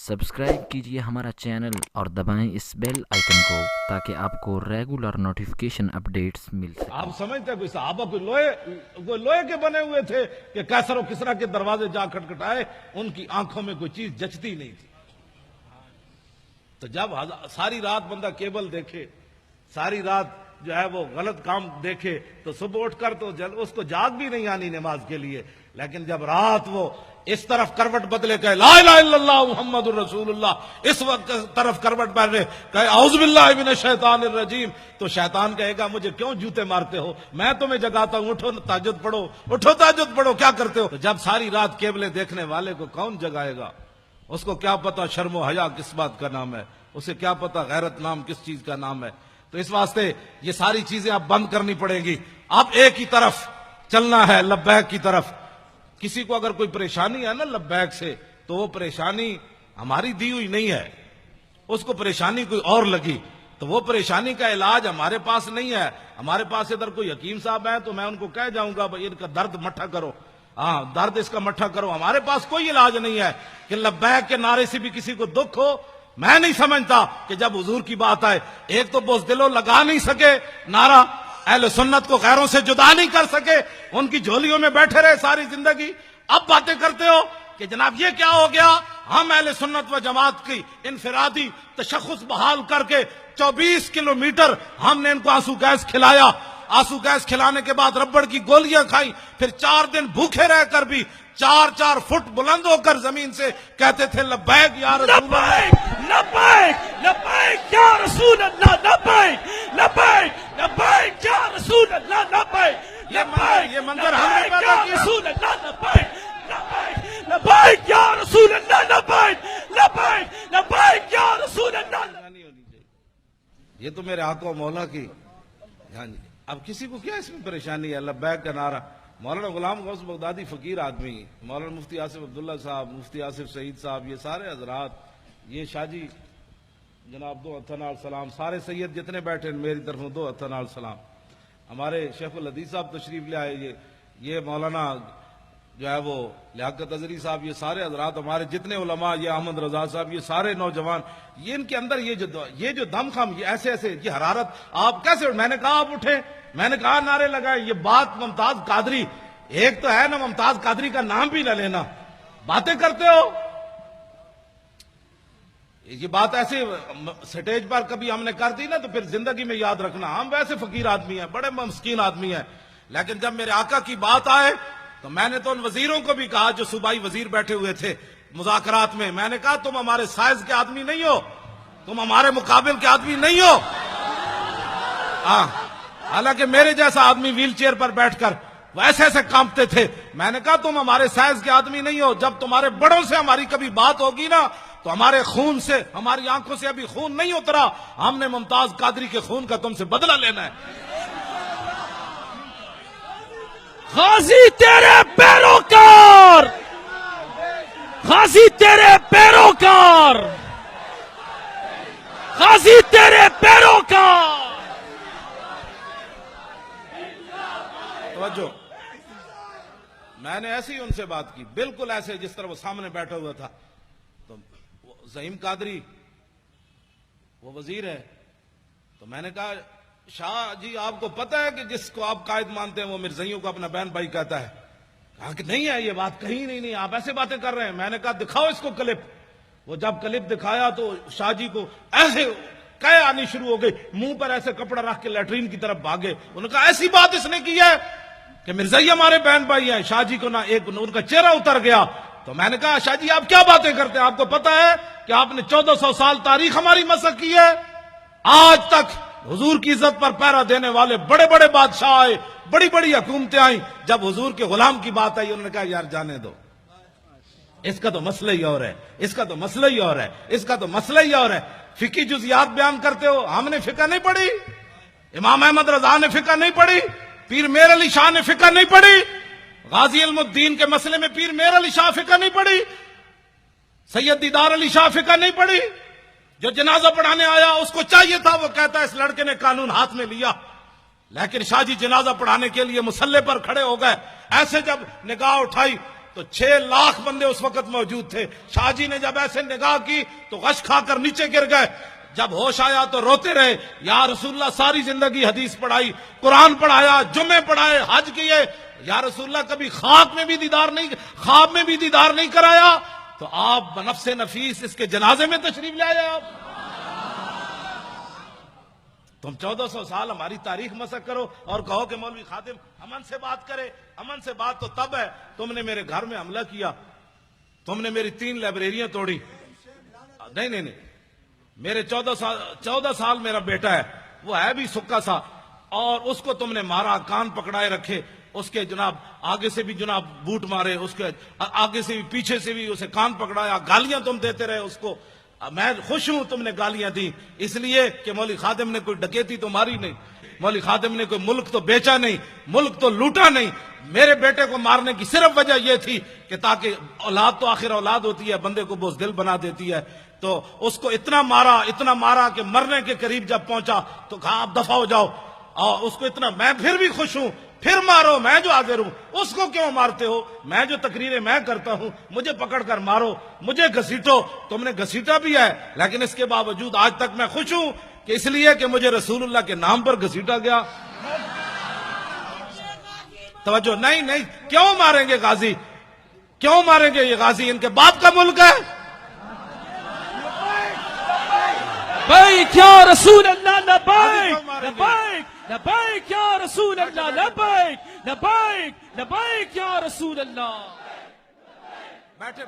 Subscribe कीजिए हमारा channel और दबाएं इस बेल आइकन को ताकि आपको रेगुलर नोटिफिकेशन अपडेट्स मिल सके। आप समझते हैं कोई सहाबा कोई लोहे के बने हुए थे कि कैसर और किसरा के दरवाजे जा खटखटाए, उनकी आंखों में कोई चीज जचती नहीं थी। तो जब सारी रात बंदा केबल देखे, सारी रात जो है वो गलत काम देखे, तो सुबह उठकर तो उसको जाग भी नहीं आनी नमाज के लिए। लेकिन जब रात वो इस तरफ करवट बदले कहे ला इलाहा इल्लल्लाह मुहम्मदुर रसूलुल्लाह, इस वक्त तरफ करवट बदले कहे औज़ु बिल्लाहि मिनश शैतानिर रजीम, तो शैतान कहेगा मुझे क्यों जूते मारते हो, मैं तुम्हें जगाता हूं, उठो ताजुद पढ़ो, उठो ताजुद पढ़ो, क्या करते हो। तो जब सारी रात केबले देखने वाले को कौन जगाएगा? उसको क्या पता शर्म व हया किस बात का नाम है, उसे क्या पता गैरत नाम किस चीज का नाम है। तो इस वास्ते ये सारी चीजें अब बंद करनी पड़ेगी। अब एक ही तरफ चलना है, लब्बैक की तरफ। किसी को अगर कोई परेशानी है ना लब्बैक से, तो वो परेशानी हमारी दी हुई नहीं है, उसको परेशानी कोई और लगी, तो वो परेशानी का इलाज हमारे पास नहीं है। हमारे पास इधर कोई हकीम साहब है तो मैं उनको कह जाऊंगा भाई इनका दर्द मट्ठा करो, हाँ दर्द इसका मट्ठा करो। हमारे पास कोई इलाज नहीं है कि लब्बैक के नारे से भी किसी को दुख हो। मैं नहीं समझता कि जब हुजूर की बात आए, एक तो बुज़दिलो लगा नहीं सके नारा, अहले सुन्नत को गैरों से जुदा नहीं कर सके, उनकी झोलियों में बैठे रहे सारी जिंदगी। अब बातें करते हो कि जनाब ये क्या हो गया, हम अहले सुन्नत व जमात की इनफिरादी तशख़्ख़ुस बहाल करके 24 किलोमीटर हमने इनको आंसू गैस खिलाया। आंसू गैस खिलाने के बाद रबड़ की गोलियां खाई, फिर 4 दिन भूखे रहकर भी 4-4 फुट बुलंद होकर जमीन से कहते थे लब्बैक या रसूल अल्लाह, लब्बैक लब्बैक या रसूल अल्लाह, लब्बैक लब्बैक लब्बैक या रसूल अल्लाह, लब्बैक लब्बैक ये मंजर हमने पैदा किया। रसूल अल्लाह, लब्बैक लब्बैक लब्बैक या रसूल अल्लाह, लब्बैक लब्बैक लब्बैक या रसूल अल्लाह। ये तो मेरे आका मौला की, हाँ जी। अब किसी को क्या इसमें परेशानी है? लब्बैक का नारा। मौलाना गुलाम गौस बगदादी फकीर आदमी, मौलाना मुफ्ती आसिफ अब्दुल्ला साहब, मुफ्ती आसिफ सईद साहब, ये सारे हजरात, ये शाजी जनाब दो हथनाल सलाम, सारे सैयद जितने बैठे मेरी तरफ दो हथनाल सलाम। हमारे शेखुल हदीस साहब तशरीफ ले आए, ये मौलाना जो है वो लियाकत अजरी साहब, ये सारे हजरात हमारे जितने उलमा, ये अहमद रजा साहब, ये सारे नौजवान, ये इनके अंदर ये जो दमखम, ये ऐसे ऐसे ये हरारत, आप कैसे? मैंने कहा आप उठे, मैंने कहा नारे लगाए। ये बात मुमताज कादरी, एक तो है ना मुमताज कादरी का नाम भी ना लेना, बातें करते हो। ये बात ऐसे स्टेज पर कभी हमने कर दी ना तो फिर जिंदगी में याद रखना, हम वैसे फकीर आदमी हैं, बड़े मस्कीन आदमी हैं, लेकिन जब मेरे आका की बात आए तो मैंने तो उन वजीरों को भी कहा जो सूबाई वजीर बैठे हुए थे मुज़ाकरात में, मैंने कहा तुम हमारे साइज के आदमी नहीं हो, तुम हमारे मुकाबिल के आदमी नहीं हो। हालांकि मेरे जैसा आदमी व्हील चेयर पर बैठकर वैसे ऐसे कांपते थे। मैंने कहा तुम हमारे साइज के आदमी नहीं हो, जब तुम्हारे बड़ों से हमारी कभी बात होगी ना तो हमारे खून से, हमारी आंखों से अभी खून नहीं उतरा, हमने मुमताज कादरी के खून का तुमसे बदला लेना है। गाजी तेरे पैरोकार, गाजी तेरे पैरोकार, गाजी तेरे पैरोकार। तवज्जो, मैंने ऐसे ही उनसे बात की, बिल्कुल ऐसे जिस तरह वो सामने बैठा हुआ था। तो ज़हीम कादरी वो वजीर है, तो मैंने कहा शाह जी आपको पता है कि जिसको आप कायद मानते हैं वो मिर्ज़ाइयों को अपना बहन भाई कहता है? कहा कि नहीं है ये बात, कहीं नहीं, आप ऐसे बातें कर रहे हैं। मैंने कहा दिखाओ इसको क्लिप। वो जब क्लिप दिखाया तो शाह जी को ऐसे कह आनी शुरू हो गई, मुंह पर ऐसे कपड़ा रख के लैट्रीन की तरफ भागे। उन्होंने कहा ऐसी बात इसने की है कि मिर्ज़ाई हमारे बहन भाई हैं। शाह जी को ना एक उनका चेहरा उतर गया। तो मैंने कहा शाह जी आप क्या बातें करते हैं? आपको पता है कि आपने 1400 साल तारीख हमारी मसक की है, आज तक हुजूर की इज्जत पर पहरा देने वाले बड़े बड़े बादशाह आए, बड़ी बड़ी हुकूमतें आई, जब हुजूर के गुलाम की बात आई उन्होंने कहा यार जाने दो, इसका तो मसला ही और है, इसका तो मसला ही और है, इसका तो मसला ही और है। फिकी जुज़ियात बयान करते हो, हमने फिका नहीं पढ़ी, इमाम अहमद रजा ने फिका नहीं पढ़ी, पीर मेर अली शाह ने फिका नहीं पढ़ी, गाजी इल्मुद्दीन के मसले में पीर मेर अली शाह फिका नहीं पढ़ी, सैयद दीदार अली शाह फिका नहीं पढ़ी। जो जनाजा पढ़ाने आया उसको चाहिए था, वो कहता है इस लड़के ने कानून हाथ में लिया, लेकिन शाह जी जनाजा पढ़ाने के लिए मुसल्ले पर खड़े हो गए। ऐसे जब निगाह उठाई تو 6 لاکھ بندے اس وقت موجود تھے. شاہ جی نے جب ایسے نگاہ کی تو غش کھا کر نیچے گر گئے. جب ہوش آیا تو روتے رہے. یا رسول اللہ ساری زندگی حدیث پڑھائی, قرآن پڑھایا, جمعے پڑھائے, حج کیے, یا رسول اللہ کبھی خواب میں بھی دیدار نہیں کرایا. تو آپ بنفس نفیس اس کے جنازے میں تشریف لے آئے. آپ تم 1400 سال ہماری تاریخ مسخ کرو اور کہو کہ مولوی خادم امن سے بات کرے. امن سے بات تو تب ہے تم نے میرے گھر میں حملہ کیا, تم نے میری 3 لائبریریاں توڑی. نہیں, میرے 14 سال میرا بیٹا ہے, وہ ہے بھی سکا سا, اور اس کو تم نے مارا, کان پکڑائے رکھے, اس کے جناب آگے سے بھی جناب بوٹ مارے, اس کے آگے سے بھی پیچھے سے بھی اسے کان پکڑایا, گالیاں تم دیتے رہے اس کو. میں خوش ہوں تم نے گالیاں دی, اس لیے کہ مولوی خادم نے کوئی ڈکیتی تو ماری نہیں, مولوی خادم نے کوئی ملک تو بیچا نہیں, ملک تو لوٹا نہیں. میرے بیٹے کو مارنے کی صرف وجہ یہ تھی کہ تاکہ اولاد تو آخر اولاد ہوتی ہے, بندے کو بزدل بنا دیتی ہے. تو اس کو اتنا مارا کہ مرنے کے قریب جب پہنچا تو کہا آپ دفع ہو جاؤ. اور اس کو اتنا, میں پھر بھی خوش ہوں, پھر مارو, میں جو حاضر ہوں. اس کو کیوں مارتے ہو؟ میں جو تقریریں میں کرتا ہوں, مجھے پکڑ کر مارو, مجھے گھسیٹو. تم نے گھسیٹا بھی ہے, لیکن اس کے باوجود آج تک میں خوش ہوں کہ اس لیے کہ مجھے رسول اللہ کے نام پر گھسیٹا گیا. توجہ نہیں, کیوں ماریں گے غازی, کیوں ماریں گے یہ غازی؟ ان کے باپ کا ملک ہے. لبیک یا رسول اللہ, لبیک یا رسول اللہ, لبیک یا رسول اللہ. بیٹھے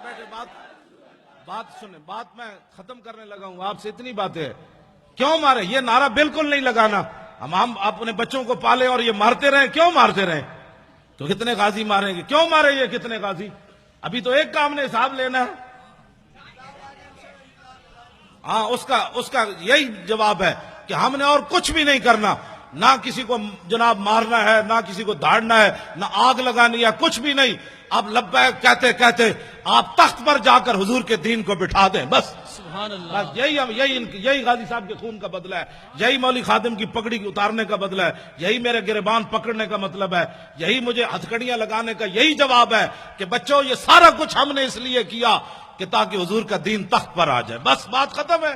بات سنیں, بات میں ختم کرنے لگا ہوں. آپ سے اتنی باتیں کیوں مارے؟ یہ نعرہ بالکل نہیں لگانا. ہم اپنے بچوں کو پالے اور یہ مارتے رہیں. کیوں مارتے رہیں؟ تو کتنے غازی ماریں گے؟ کیوں مارے یہ کتنے غازی؟ ابھی تو ایک کام نے حساب لینا ہے. ہاں, اس کا یہی جواب ہے کہ ہم نے اور کچھ بھی نہیں کرنا. نہ کسی کو جناب مارنا ہے, نہ کسی کو دھاڑنا ہے, نہ آگ لگانی ہے, کچھ بھی نہیں. اب لبیک کہتے آپ تخت پر جا کر حضور کے دین کو بٹھا دیں. بس سبحان اللہ. بس یہی غازی صاحب کے خون کا بدلہ ہے, یہی مولوی خادم کی پگڑی اتارنے کا بدلہ ہے, یہی میرے گریبان پکڑنے کا مطلب ہے, یہی مجھے ہتھکڑیاں لگانے کا یہی جواب ہے کہ بچوں یہ سارا کچھ ہم نے اس لیے کیا کہ تاکہ حضور کا دین تخت پر آ جائے. بس بات ختم ہے.